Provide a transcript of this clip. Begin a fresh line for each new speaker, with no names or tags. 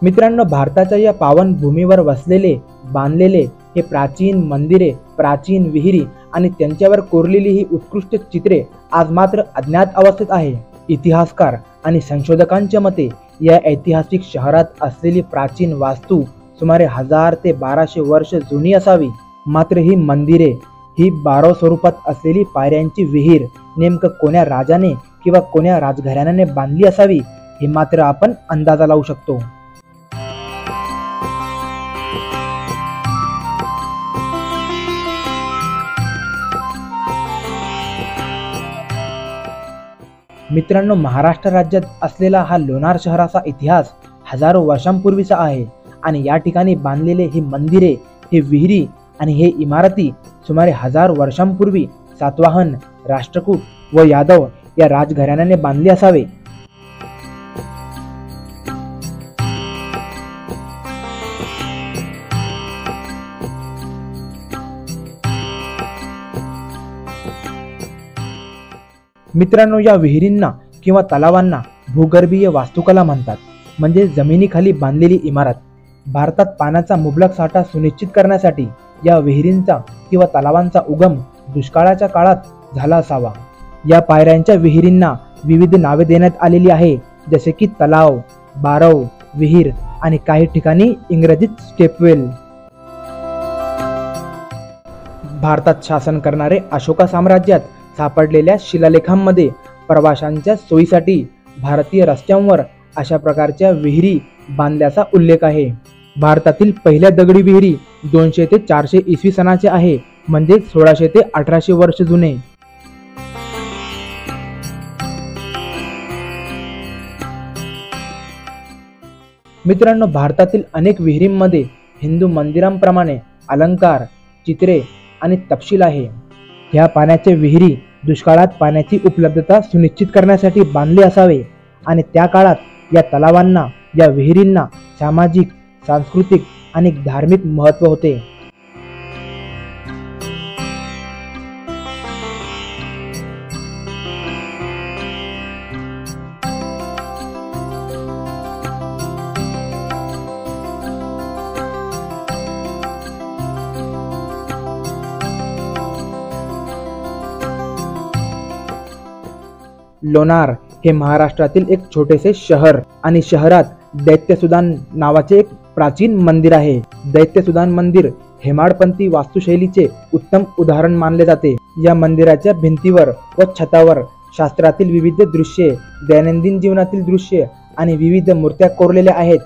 मित्रांनो, भारताच्या या पावन भूमीवर वसलेले बांधलेले हे प्राचीन मंदिरे, प्राचीन विहिरी आणि त्यांच्यावर कोरलेली ही उत्कृष्ट चित्रे आज मात्र अज्ञात अवस्थेत आहे. इतिहासकार आणि संशोधकांच्या मते या ऐतिहासिक शहरात असलेली प्राचीन वास्तू सुमारे 1000 ते 1200 वर्ष जुनी असावी. मात्र ही मंदिरे, ही 12 स्वरूपात असलेली पायऱ्यांची विहीर नेमकं कोण्या राजाने किंवा कोण्या राजघराण्याने बांधली असावी हे मात्र आपण अंदाजा लावू शकतो. मित्रांनो, महाराष्ट्र राज्यात असलेला हा लोणार शहराचा इतिहास हजारो वर्षांपूर्वीचा आहे आणि या ठिकाणी बांधलेले ही मंदिरे, हे विहिरी आणि हे इमारती सुमारे 1000 वर्षांपूर्वी सातवाहन, राष्ट्रकूट व यादव या राजघराण्याने बांधले असावे. मित्रांनो, या विहिरींना किंवा तलावांना भूगर्भीय वास्तुकला म्हणतात, म्हणजे जमिनीखाली बांधलेली इमारत. भारतात पाण्याचा मुबलक साठा सुनिश्चित करण्यासाठी या विहिरींचा किंवा तलावांचा उगम दुष्काळाच्या काळात झाला असावा. या पायऱ्यांच्या विहिरींना विविध नावे देण्यात आलेली आहे, जसे की तलाव, बारव, विहीर आणि काही ठिकाणी इंग्रजीत स्टेपवेल. भारतात शासन करणारे अशोका साम्राज्यात सापडलेल्या शिलालेखांमध्ये प्रवाशांच्या सोयीसाठी भारतीय रस्त्यांवर अशा प्रकारच्या विहिरी बांधल्याचा उल्लेख आहे. भारतातील पहिल्या दगडी विहिरी 200 ते 400 इसवी सनाचे आहे, म्हणजे 1600 ते 1800 वर्ष जुने. मित्रांनो, भारतातील अनेक विहिरींमध्ये हिंदू मंदिरांप्रमाणे अलंकार, चित्रे आणि तपशील आहे. या पाण्याचे विहिरी दुष्काळात पाण्याची उपलब्धता सुनिश्चित करण्यासाठी बांधले असावे आणि त्या काळात या तलावांना, या विहिरींना सामाजिक, सांस्कृतिक आणि धार्मिक महत्त्व होते. लोणार हे महाराष्ट्रातील एक छोटेसे शहर आणि शहरात दैत्यसुदान नावाचे एक प्राचीन मंदिर आहे. दैत्यसुदान मंदिर हेमाडपंथी वास्तुशैलीचे उत्तम उदाहरण मानले जाते. या मंदिराच्या भिंतीवर व छतावर शास्त्रातील विविध दृश्ये, दैनंदिन जीवनातील दृश्ये आणि विविध मूर्त्या कोरलेल्या आहेत.